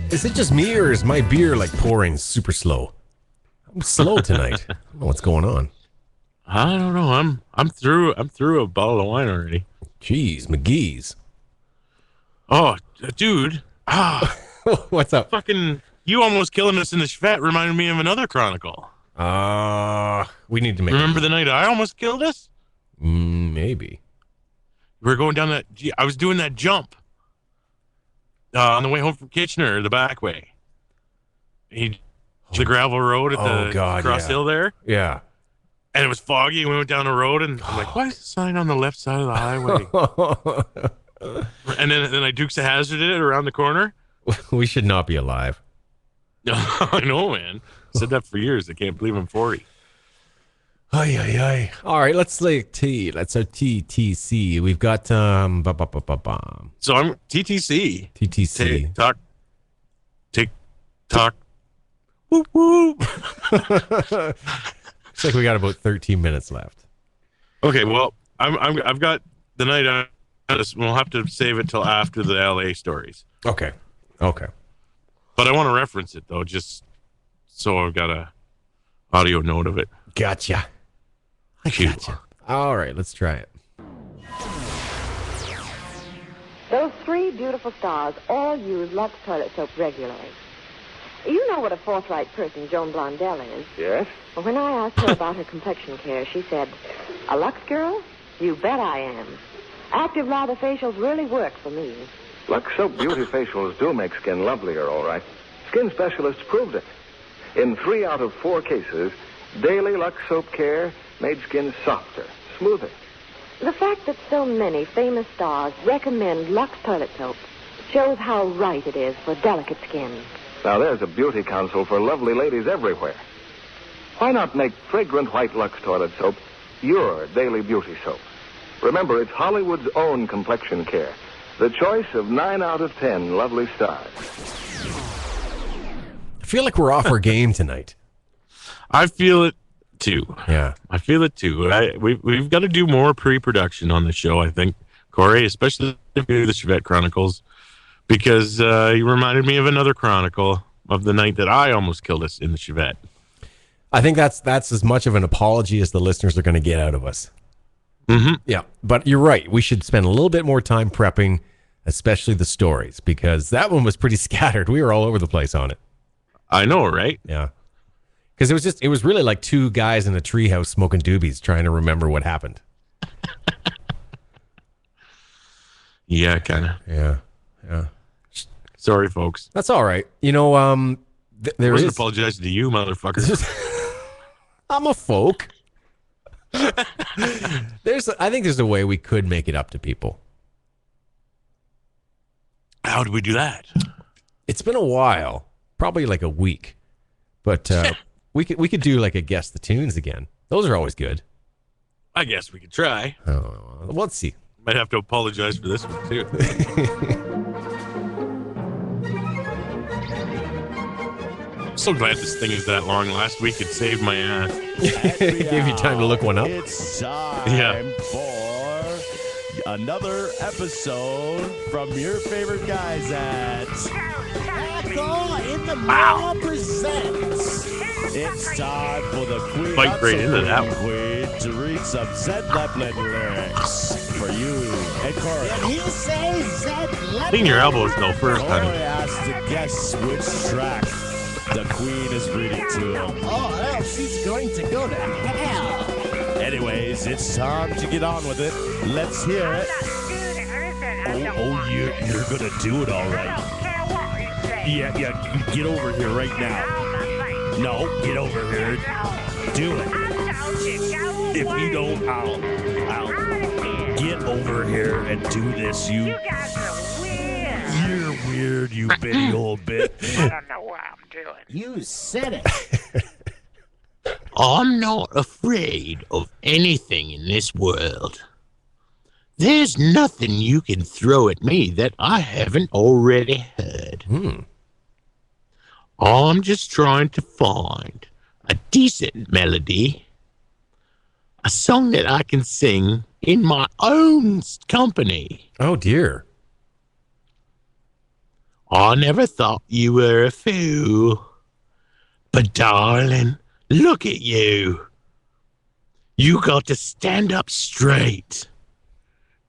Is it just me or is my beer like pouring super slow? I'm slow tonight. I don't know what's going on. I don't know. I'm through a bottle of wine already. Jeez, McGee's. Oh, dude. What's up? Fucking you almost killing us in the Chevette reminded me of another chronicle. We need to make Remember the night I almost killed us? Maybe. We were going down that I was doing that jump. On the way home from Kitchener, the back way. The gravel road at the cross hill there. Yeah. And it was foggy, and we went down the road, and I'm like, why is the sign on the left side of the highway? And then I Dukes of Hazzarded it around the corner. We should not be alive. I know, man. Said that for years. I can't believe I'm 40. Ay. All right, let's like T. Let's our TTC. We've got So I'm TTC. TTC. Tick tock. Whoop whoop. Looks like we got about 13 minutes left. Okay, well, I've got the night out. We'll have to save it till after the LA stories. Okay. But I want to reference it though, just so I've got a audio note of it. Gotcha. Gotcha. All right, let's try it. Those three beautiful stars all use Lux toilet soap regularly. You know what a forthright person Joan Blondell is. Yes? Well, when I asked her about her complexion care, she said, "A Lux girl? You bet I am. Active lather facials really work for me." Lux Soap Beauty Facials do make skin lovelier, all right. Skin specialists proved it. In 3 out of 4 cases, daily Lux Soap care made skin softer, smoother. The fact that so many famous stars recommend Lux toilet soap shows how right it is for delicate skin. Now there's a beauty counsel for lovely ladies everywhere. Why not make fragrant white Lux toilet soap your daily beauty soap? Remember, it's Hollywood's own complexion care. The choice of 9 out of 10 lovely stars. I feel like we're off our game tonight. I feel it too. Yeah. I feel it too. We've got to do more pre-production on the show, I think, Corey, especially the Chevette Chronicles, because you reminded me of another chronicle of the night that I almost killed us in the Chevette. I think that's as much of an apology as the listeners are going to get out of us. Mm-hmm. Yeah, but you're right. We should spend a little bit more time prepping, especially the stories, because that one was pretty scattered. We were all over the place on it. I know, right? Yeah. Because it was really like two guys in a treehouse smoking doobies trying to remember what happened. Yeah, kind of. Yeah. Sorry, folks. That's all right. I there wasn't is. apologizing to you, motherfucker. I'm a folk. I think there's a way we could make it up to people. How do we do that? It's been a while, probably like a week, but we could do like a guess the tunes again. Those are always good. I guess we could try. Oh, let's see. Might have to apologize for this one, too. I'm so glad this thing is that long. Last week it saved my ass. Gave you time to look one up. It's time Yeah. for another episode from your favorite guys at HairCor in the Mall presents. It's time for the Queen Fight right into that one. Queen to read some Zed Zeppelin lyrics for you and Corey. And he'll say Zed Zeppelin. Clean your elbows, though, first, Corey honey. has to guess which track the Queen is reading to him. Oh, hell, she's going to go to hell. Anyways, it's time to get on with it. Let's hear it. You're gonna do it all right. Yeah, get over here right now. No, get over here. Do it. If you don't, I'll get over here and do this. You're weird, you bitty old bit. I don't know what I'm doing. You said it. I'm not afraid of anything in this world. There's nothing you can throw at me that I haven't already heard. I'm just trying to find a decent melody, a song that I can sing in my own company. Oh dear. I never thought you were a fool, but darling, look at you. You got to stand up straight.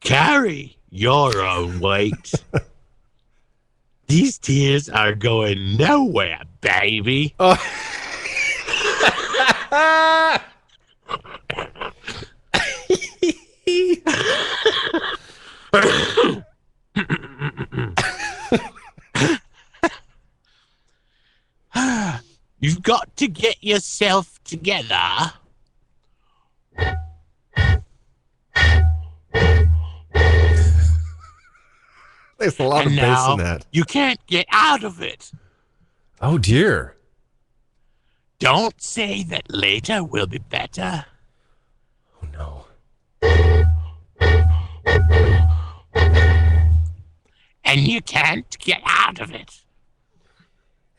Carry your own weight. These tears are going nowhere, baby. You've got to get yourself together. There's a lot of And bass now in that. you can't get out of it. Oh dear. Don't say that later will be better. Oh no. And you can't get out of it.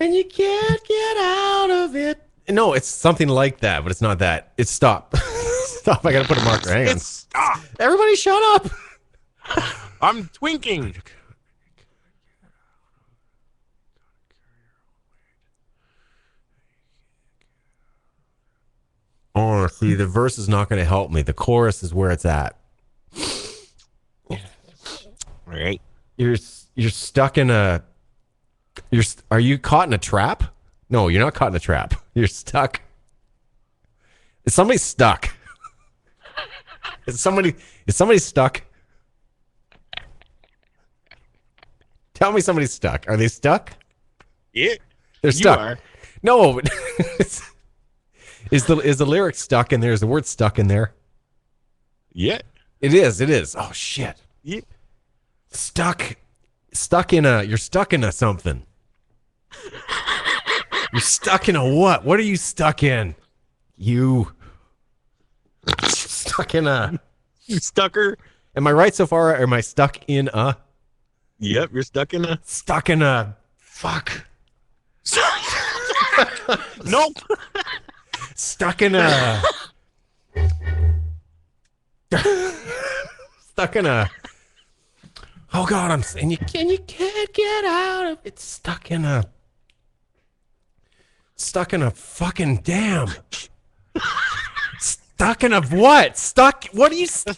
And you can't get out of it. No, it's something like that, but it's not that. It's stop. Stop. I gotta put a marker. Hang on. It's stop. Everybody shut up. I'm twinking. Oh, see, the verse is not going to help me. The chorus is where it's at. Right. You're stuck in a. Are you caught in a trap? No, you're not caught in a trap. You're stuck. Is somebody stuck? Is somebody stuck? Tell me somebody's stuck. Are they stuck? Yeah. They're You stuck. are. No, but is the lyric stuck in there? Is the word stuck in there? Yeah. It is. Oh shit. Yeah. Stuck in a. You're stuck in a something. You're stuck in a what? What are you stuck in? You stuck in a. You stucker. Am I right so far? Or am I stuck in a? Yep, you're stuck in a. Stuck in a. Fuck. Nope. Stuck in a. Stuck in a. Oh God, I'm saying you can't get out of it. Stuck in a fucking dam. Stuck in a what? Stuck. What are you? So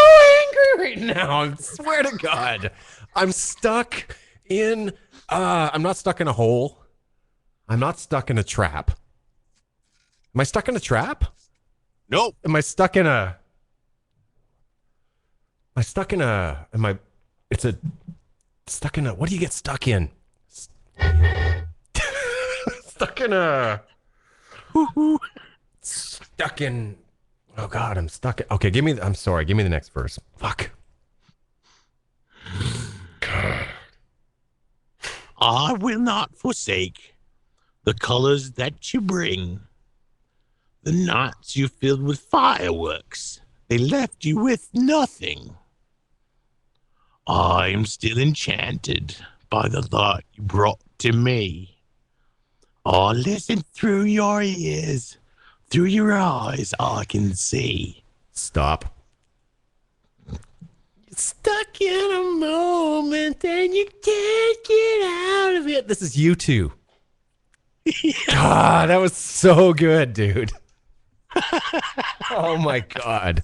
angry right now. I swear to God, I'm stuck in. I'm not stuck in a hole. I'm not stuck in a trap. Am I stuck in a trap? Nope. Am I stuck in a... Stuck in a... What do you get stuck in? Stuck in a... Stuck in... Oh, God, I'm stuck in... Okay, I'm sorry. Give me the next verse. Fuck. I will not forsake the colors that you bring. The nights you filled with fireworks, they left you with nothing. I am still enchanted by the light you brought to me. I listen through your ears, through your eyes I can see. Stop. Stuck in a moment and you can't get out of it. This is U2. God, that was so good, dude. Oh my God.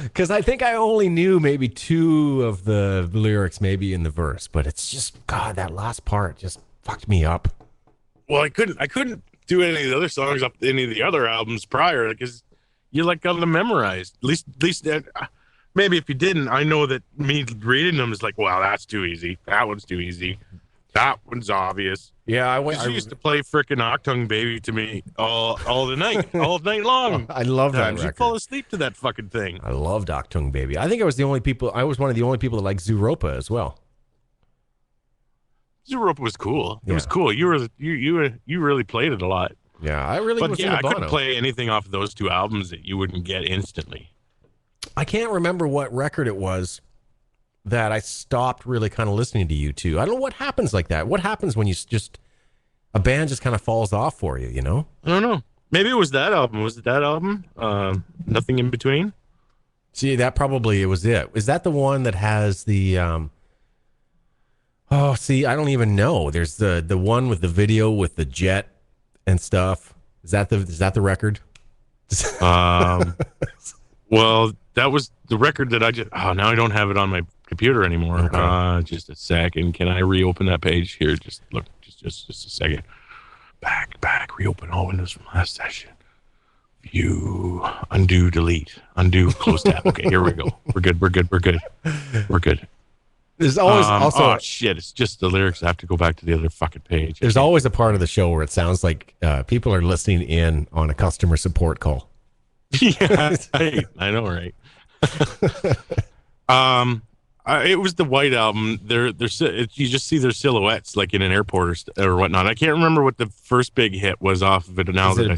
Because I think I only knew maybe 2 of the lyrics maybe in the verse, but it's just, God, that last part just fucked me up. Well, I couldn't do any of the other songs up any of the other albums prior because you like got them memorized. At least maybe if you didn't, I know that me reading them is like, wow, that's too easy. That one's too easy. That one's obvious. Yeah, I used to play frickin' Octung Baby to me all night long. I love that record. You'd fall asleep to that fucking thing. I loved Octung Baby. I think I was one of the only people that liked Zooropa as well. Zooropa was cool. It Yeah. was cool. You really played it a lot. Yeah, I really was into I Bono. couldn't play anything off of those 2 albums that you wouldn't get instantly. I can't remember what record it was that I stopped really kind of listening to U2. I don't know what happens like that. What happens when a band just kind of falls off for you, you know? I don't know. Maybe it was that album. Was it that album? Nothing in Between? See, that probably was it. Is that the one that has the Oh, see, I don't even know. There's the one with the video with the jet and stuff. Is that the record? Well, that was the record that now I don't have it on my computer anymore. Okay. Just a second. Can I reopen that page here? Just look, just a second. Back, reopen all windows from last session. View, undo, delete, undo, close tab. Okay, here we go. We're good. There's always also oh shit, it's just the lyrics. I have to go back to the other fucking page. There's always a part of the show where it sounds like people are listening in on a customer support call. Yeah, I know, right? It was the White Album. You just see their silhouettes like in an airport or whatnot. I can't remember what the first big hit was off of it. Now Is it that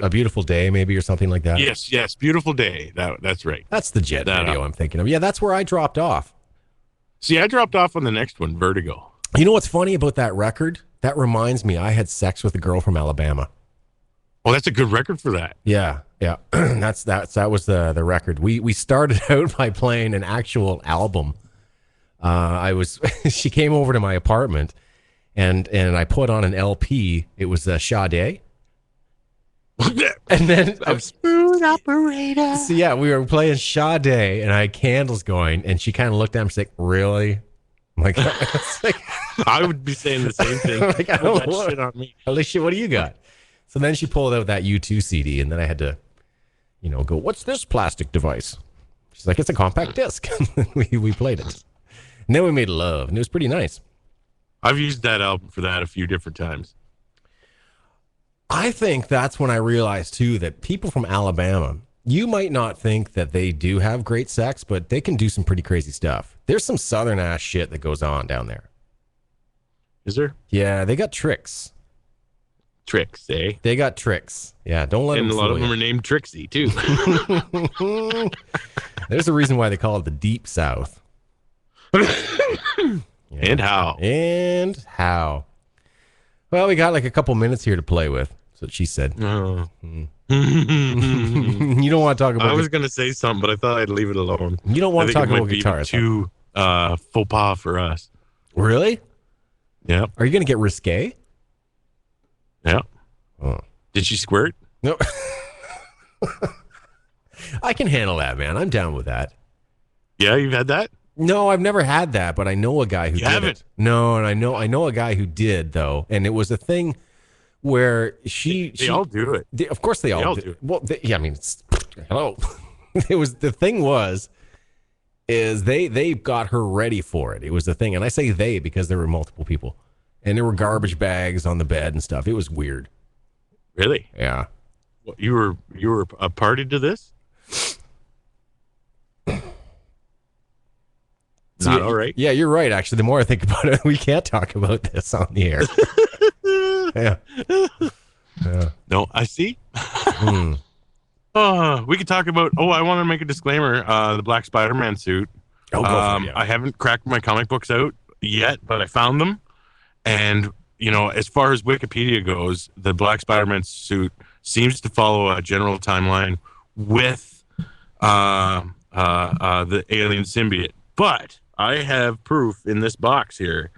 a beautiful day, maybe, or something like that? Yes, Beautiful Day. That's right. That's the jet video I'm thinking of. Yeah, that's where I dropped off. See, I dropped off on the next one, Vertigo. You know what's funny about that record? That reminds me, I had sex with a girl from Alabama. Oh, that's a good record for that. Yeah. that was the record. We started out by playing an actual album. She came over to my apartment and I put on an LP. It was Sade. And then I'm smooth operator. So yeah, we were playing Sade and I had candles going and she kind of looked at me and she's like, really? I'm like, I would be saying the same thing. Like, I don't that know. shit on me. Alicia, what do you got? So then she pulled out that U2 CD and then I had to, go, what's this plastic device? She's like, it's a compact disc. we played it. And then we made love and it was pretty nice. I've used that album for that a few different times. I think that's when I realized too that people from Alabama, you might not think that they do have great sex, but they can do some pretty crazy stuff. There's some southern ass shit that goes on down there. Is there? Yeah, they got tricks. Tricks, eh? They got tricks. Yeah, don't let them And a lot fool of them you. are named Trixie, too. There's a reason why they call it the Deep South. And how? And how? Well, we got like a couple minutes here to play with. That's what she said. Oh. You don't want to talk about I was going to say something, but I thought I'd leave it alone. You don't want to talk about guitars. guitars. Too faux pas for us. Really? Yeah. Are you going to get risque? Yeah. Oh. Did she squirt? No. I can handle that, man. I'm down with that. Yeah, you've had that? No, I've never had that, but I know a guy who You did haven't? it. No, and I know a guy who did though, and it was a thing where They all do it. of course they all do. do it. Well, yeah, I mean, hello. It was the thing was is they got her ready for it. It was the thing, and I say they because there were multiple people, and there were garbage bags on the bed and stuff. It was weird. Really? Yeah. Well, you were a party to this? Not all right. Yeah, you're right. Actually, the more I think about it, we can't talk about this on the air. Yeah. No, I see. We could talk about. Oh, I want to make a disclaimer. The Black Spider-Man suit. Oh, go for it, yeah. I haven't cracked my comic books out yet, but I found them. And as far as Wikipedia goes, the Black Spider-Man suit seems to follow a general timeline with the alien symbiote. But I have proof in this box here.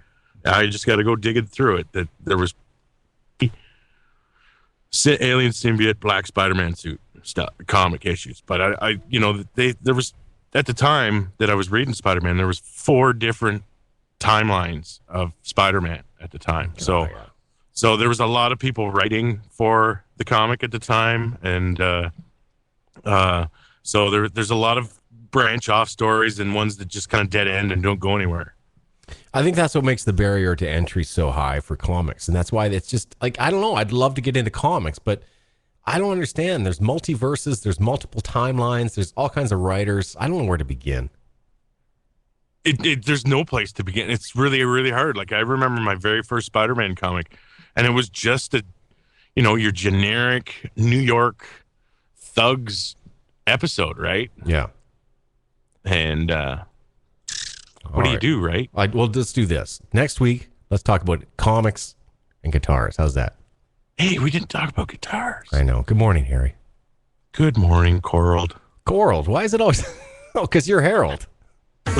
I just got to go digging through it that there was alien symbiote Black Spider-Man suit stuff, comic issues. But there was at the time that I was reading Spider-Man, there was 4 different timelines of Spider-Man at the time. So there was a lot of people writing for the comic at the time, and so there's a lot of branch off stories and ones that just kind of dead end and don't go anywhere. I think that's what makes the barrier to entry so high for comics. And that's why it's just like, I don't know. I'd love to get into comics, but I don't understand. There's multiverses, there's multiple timelines, there's all kinds of writers. I don't know where to begin. There's no place to begin. It's really, really hard. Like I remember my very first Spider-Man comic, and it was just your generic New York thugs episode, right? Yeah. And what do you do, right? Well, let's do this. Next week, let's talk about comics and guitars. How's that? Hey, we didn't talk about guitars. I know. Good morning, Harry. Good morning, Coral. Coral. Why is it always... Oh, because you're Harold. Yeah.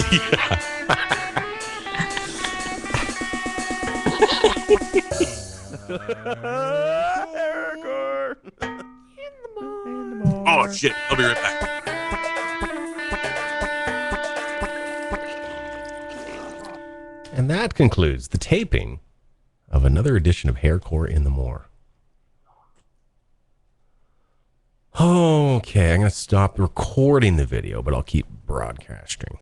HairCor. Oh, shit. I'll be right back. And that concludes the taping of another edition of HairCor in the More. Okay, I'm going to stop recording the video, but I'll keep broadcasting.